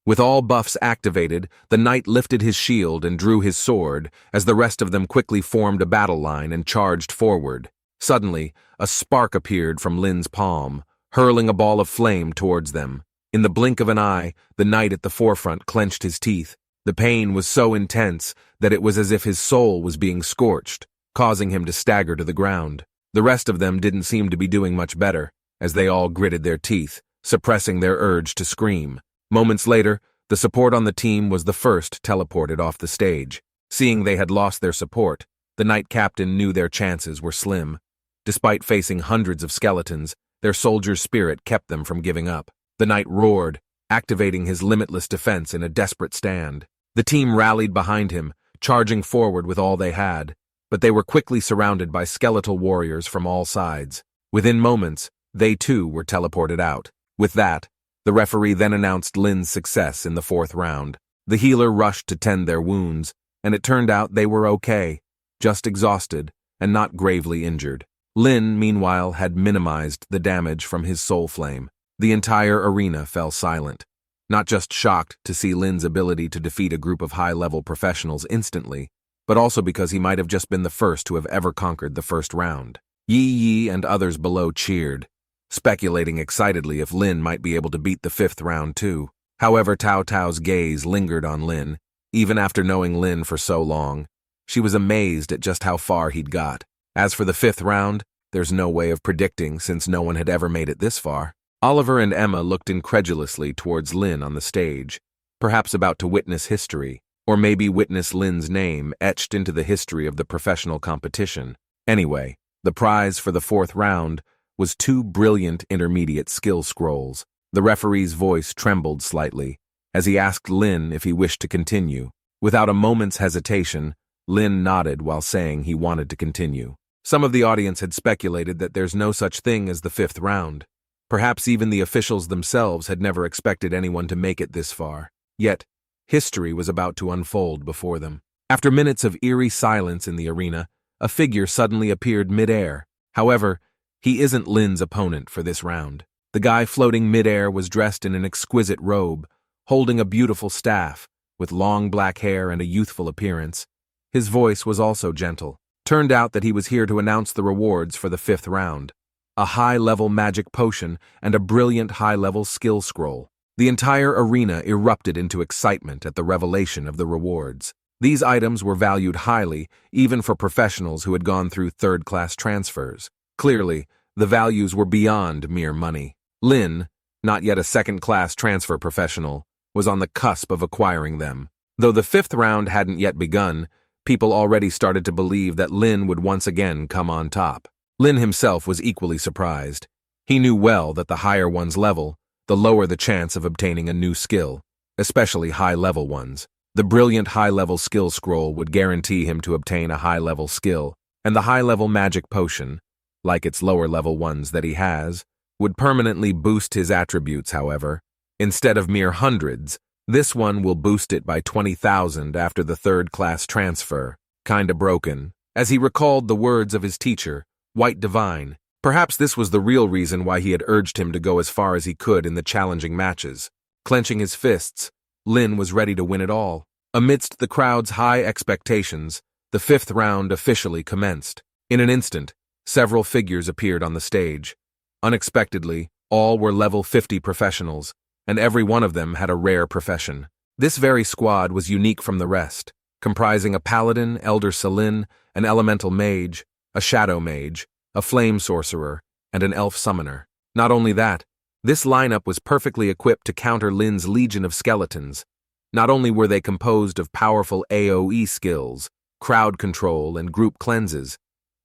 With all buffs activated, the knight lifted his shield and drew his sword, as the rest of them quickly formed a battle line and charged forward. Suddenly, a spark appeared from Lin's palm, hurling a ball of flame towards them. In the blink of an eye, the knight at the forefront clenched his teeth. The pain was so intense that it was as if his soul was being scorched, causing him to stagger to the ground. The rest of them didn't seem to be doing much better, as they all gritted their teeth, suppressing their urge to scream. Moments later, the support on the team was the first teleported off the stage. Seeing they had lost their support, the knight captain knew their chances were slim. Despite facing hundreds of skeletons, their soldier's spirit kept them from giving up. The knight roared, activating his limitless defense in a desperate stand. The team rallied behind him, charging forward with all they had, but they were quickly surrounded by skeletal warriors from all sides. Within moments, they too were teleported out. With that, the referee then announced Lin's success in the 4th round. The healer rushed to tend their wounds, and it turned out they were okay, just exhausted and not gravely injured. Lin, meanwhile, had minimized the damage from his soul flame. The entire arena fell silent, not just shocked to see Lin's ability to defeat a group of high-level professionals instantly, but also because he might have just been the first to have ever conquered the 1st round. Yi Yi and others below cheered, speculating excitedly if Lin might be able to beat the 5th round too. However, Cao Cao's gaze lingered on Lin. Even after knowing Lin for so long, she was amazed at just how far he'd got. As for the 5th round, there's no way of predicting since no one had ever made it this far. Oliver and Emma looked incredulously towards Lin on the stage, perhaps about to witness history, or maybe witness Lin's name etched into the history of the professional competition. Anyway, the prize for the 4th round was 2 brilliant intermediate skill scrolls. The referee's voice trembled slightly as he asked Lin if he wished to continue. Without a moment's hesitation, Lin nodded while saying he wanted to continue. Some of the audience had speculated that there's no such thing as the 5th round. Perhaps even the officials themselves had never expected anyone to make it this far. Yet, history was about to unfold before them. After minutes of eerie silence in the arena, a figure suddenly appeared mid-air. However, he isn't Lin's opponent for this round. The guy floating mid-air was dressed in an exquisite robe, holding a beautiful staff, with long black hair and a youthful appearance. His voice was also gentle. Turned out that he was here to announce the rewards for the 5th round. A high-level magic potion and a brilliant high-level skill scroll. The entire arena erupted into excitement at the revelation of the rewards. These items were valued highly, even for professionals who had gone through 3rd-class transfers. Clearly, the values were beyond mere money. Lin, not yet a 2nd-class transfer professional, was on the cusp of acquiring them. Though the 5th round hadn't yet begun, people already started to believe that Lin would once again come on top. Lin himself was equally surprised. He knew well that the higher one's level, the lower the chance of obtaining a new skill, especially high-level ones. The brilliant high-level skill scroll would guarantee him to obtain a high-level skill, and the high-level magic potion, like its lower-level ones that he has, would permanently boost his attributes, however. Instead of mere hundreds, this one will boost it by 20,000 after the 3rd-class transfer. Kinda broken. As he recalled the words of his teacher, White Divine, perhaps this was the real reason why he had urged him to go as far as he could in the challenging matches. Clenching his fists, Lin was ready to win it all. Amidst the crowd's high expectations, the 5th round officially commenced. In an instant, several figures appeared on the stage. Unexpectedly, all were level 50 professionals, and every one of them had a rare profession. This very squad was unique from the rest, comprising a paladin, Elder Selin, an elemental mage, a shadow mage, a flame sorcerer, and an elf summoner. Not only that, this lineup was perfectly equipped to counter Lin's legion of skeletons. Not only were they composed of powerful AoE skills, crowd control, and group cleanses,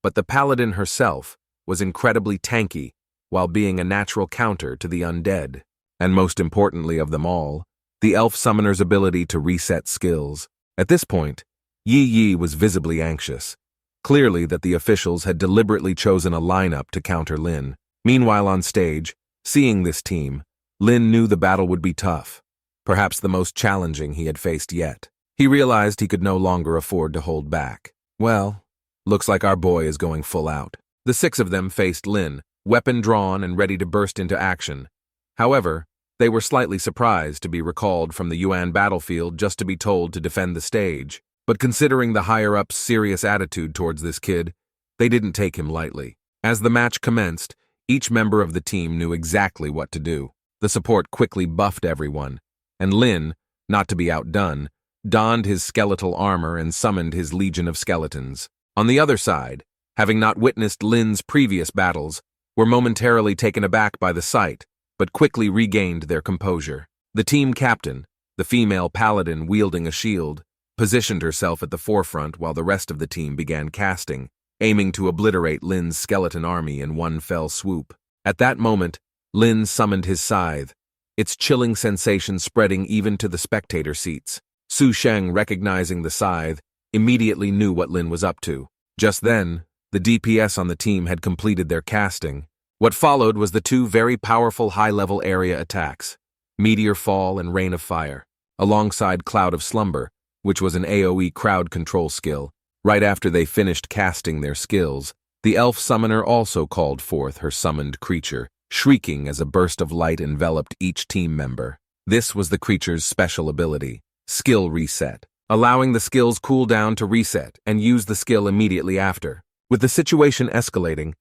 but the paladin herself was incredibly tanky while being a natural counter to the undead. And most importantly of them all, the elf summoner's ability to reset skills. At this point, Yi Yi was visibly anxious. Clearly that the officials had deliberately chosen a lineup to counter Lin. Meanwhile on stage, seeing this team, Lin knew the battle would be tough, perhaps the most challenging he had faced yet. He realized he could no longer afford to hold back. Well, looks like our boy is going full out. The 6 of them faced Lin, weapon drawn and ready to burst into action. However, They were slightly surprised to be recalled from the Yuan battlefield just to be told to defend the stage, but considering the higher-ups' serious attitude towards this kid, they didn't take him lightly. As the match commenced, each member of the team knew exactly what to do. The support quickly buffed everyone, and Lin, not to be outdone, donned his skeletal armor and summoned his legion of skeletons. On the other side, having not witnessed Lin's previous battles, were momentarily taken aback by the sight, but quickly regained their composure. The team captain, the female paladin wielding a shield, positioned herself at the forefront while the rest of the team began casting, aiming to obliterate Lin's skeleton army in one fell swoop. At that moment, Lin summoned his scythe, its chilling sensation spreading even to the spectator seats. Su Sheng, recognizing the scythe, immediately knew what Lin was up to. Just then, the DPS on the team had completed their casting. What followed was the two very powerful high-level area attacks, Meteor Fall and Rain of Fire, alongside Cloud of Slumber, which was an AoE crowd control skill. Right after they finished casting their skills, the elf summoner also called forth her summoned creature, shrieking as a burst of light enveloped each team member. This was the creature's special ability, Skill Reset, allowing the skill's cooldown to reset and use the skill immediately after. With the situation escalating,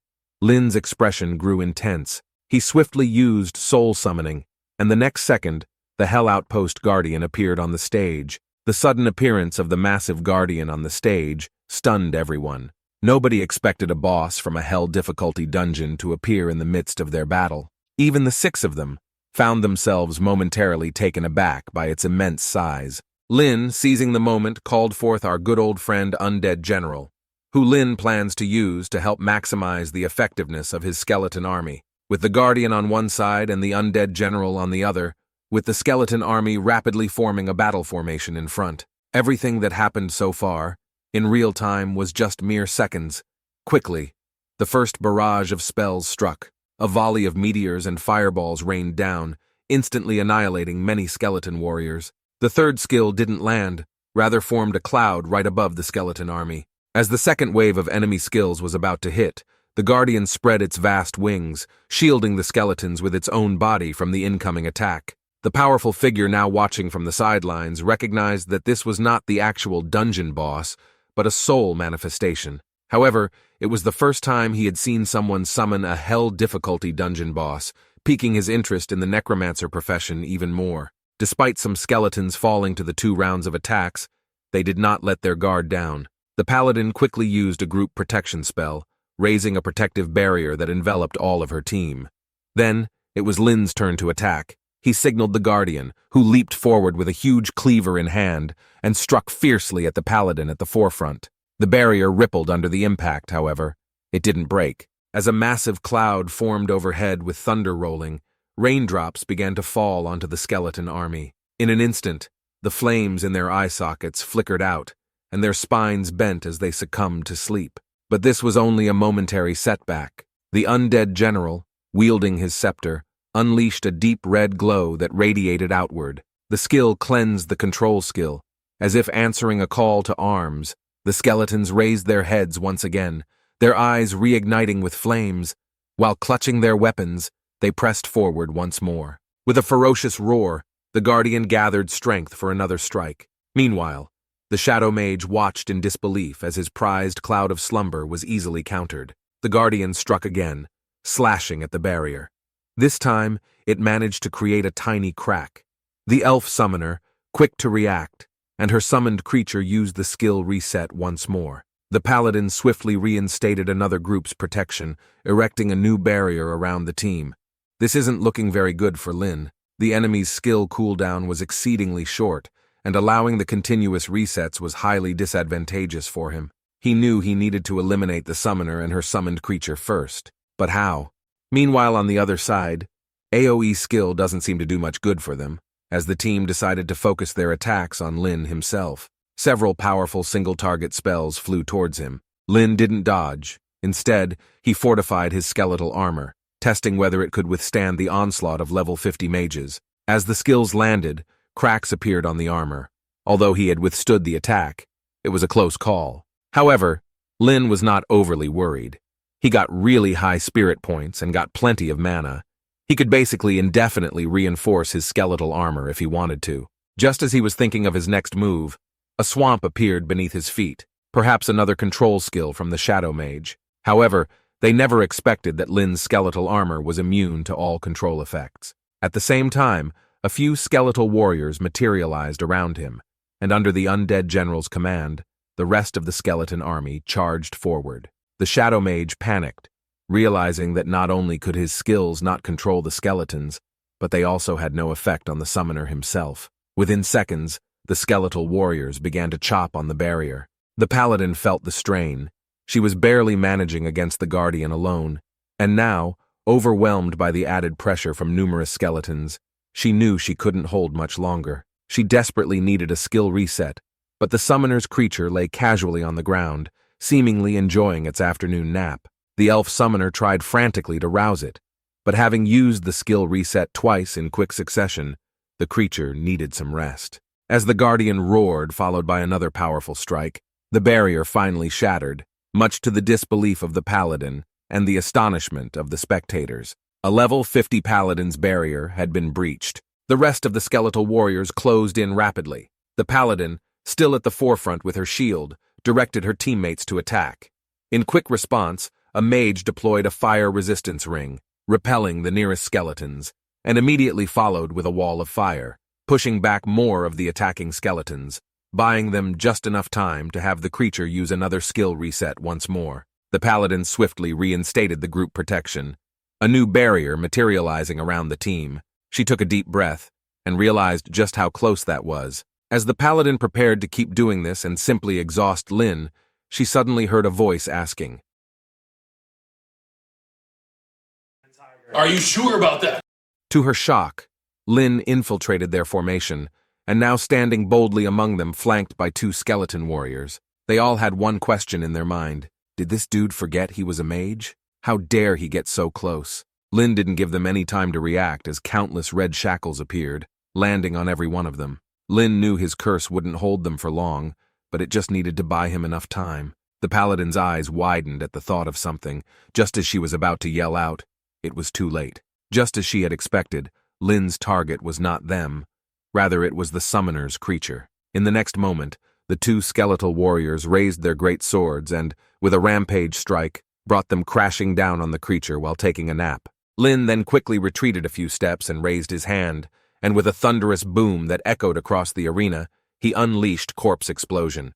Lin's expression grew intense. He swiftly used soul summoning, and the next second, the Hell Outpost Guardian appeared on the stage. The sudden appearance of the massive Guardian on the stage stunned everyone. Nobody expected a boss from a Hell difficulty dungeon to appear in the midst of their battle. Even the 6 of them found themselves momentarily taken aback by its immense size. Lin, seizing the moment, called forth our good old friend Undead General, who Lin plans to use to help maximize the effectiveness of his skeleton army. With the Guardian on one side and the Undead General on the other, with the skeleton army rapidly forming a battle formation in front. Everything that happened so far, in real time, was just mere seconds. Quickly, the first barrage of spells struck. A volley of meteors and fireballs rained down, instantly annihilating many skeleton warriors. The third skill didn't land, rather formed a cloud right above the skeleton army. As the second wave of enemy skills was about to hit, the Guardian spread its vast wings, shielding the skeletons with its own body from the incoming attack. The powerful figure now watching from the sidelines recognized that this was not the actual dungeon boss, but a soul manifestation. However, it was the first time he had seen someone summon a Hell difficulty dungeon boss, piquing his interest in the necromancer profession even more. Despite some skeletons falling to the 2 rounds of attacks, they did not let their guard down. The paladin quickly used a group protection spell, raising a protective barrier that enveloped all of her team. Then, it was Lin's turn to attack. He signaled the Guardian, who leaped forward with a huge cleaver in hand and struck fiercely at the paladin at the forefront. The barrier rippled under the impact, however. It didn't break. As a massive cloud formed overhead with thunder rolling, raindrops began to fall onto the skeleton army. In an instant, the flames in their eye sockets flickered out, and their spines bent as they succumbed to sleep. But this was only a momentary setback. The Undead General, wielding his scepter, unleashed a deep red glow that radiated outward. The skill cleansed the control skill. As if answering a call to arms, the skeletons raised their heads once again, their eyes reigniting with flames. While clutching their weapons, they pressed forward once more. With a ferocious roar, the Guardian gathered strength for another strike. Meanwhile, the Shadow Mage watched in disbelief as his prized Cloud of Slumber was easily countered. The Guardian struck again, slashing at the barrier. This time, it managed to create a tiny crack. The elf summoner, quick to react, and her summoned creature used the skill reset once more. The paladin swiftly reinstated another group's protection, erecting a new barrier around the team. This isn't looking very good for Lin. The enemy's skill cooldown was exceedingly short, and allowing the continuous resets was highly disadvantageous for him. He knew he needed to eliminate the summoner and her summoned creature first. But how? Meanwhile, on the other side, AoE skill doesn't seem to do much good for them, as the team decided to focus their attacks on Lin himself. Several powerful single-target spells flew towards him. Lin didn't dodge. Instead, he fortified his skeletal armor, testing whether it could withstand the onslaught of level 50 mages. As the skills landed, cracks appeared on the armor. Although he had withstood the attack, it was a close call. However, Lin was not overly worried. He got really high spirit points and got plenty of mana. He could basically indefinitely reinforce his skeletal armor if he wanted to. Just as he was thinking of his next move, a swamp appeared beneath his feet, perhaps another control skill from the Shadow Mage. However, they never expected that Lin's skeletal armor was immune to all control effects. At the same time, a few skeletal warriors materialized around him, and under the undead general's command, the rest of the skeleton army charged forward. The Shadow Mage panicked, realizing that not only could his skills not control the skeletons, but they also had no effect on the summoner himself. Within seconds, the skeletal warriors began to chop on the barrier. The paladin felt the strain. She was barely managing against the guardian alone, and now, overwhelmed by the added pressure from numerous skeletons, she knew she couldn't hold much longer. She desperately needed a skill reset, but the summoner's creature lay casually on the ground, seemingly enjoying its afternoon nap. The elf summoner tried frantically to rouse it, but having used the skill reset twice in quick succession, the creature needed some rest. As the guardian roared, followed by another powerful strike, the barrier finally shattered, much to the disbelief of the paladin and the astonishment of the spectators. A level 50 paladin's barrier had been breached. The rest of the skeletal warriors closed in rapidly. The paladin, still at the forefront with her shield, directed her teammates to attack. In quick response, a mage deployed a fire resistance ring, repelling the nearest skeletons, and immediately followed with a wall of fire, pushing back more of the attacking skeletons, buying them just enough time to have the creature use another skill reset once more. The paladin swiftly reinstated the group protection, a new barrier materializing around the team. She took a deep breath and realized just how close that was. As the paladin prepared to keep doing this and simply exhaust Lin, she suddenly heard a voice asking, "Are you sure about that?" To her shock, Lin infiltrated their formation, and now standing boldly among them, flanked by two skeleton warriors. They all had one question in their mind. Did this dude forget he was a mage? How dare he get so close? Lin didn't give them any time to react as countless red shackles appeared, landing on every one of them. Lin knew his curse wouldn't hold them for long, but it just needed to buy him enough time. The paladin's eyes widened at the thought of something. Just as she was about to yell out, it was too late. Just as she had expected, Lin's target was not them. Rather, it was the summoner's creature. In the next moment, the two skeletal warriors raised their great swords and, with a rampage strike, brought them crashing down on the creature while taking a nap. Lin then quickly retreated a few steps and raised his hand, and with a thunderous boom that echoed across the arena, he unleashed Corpse Explosion.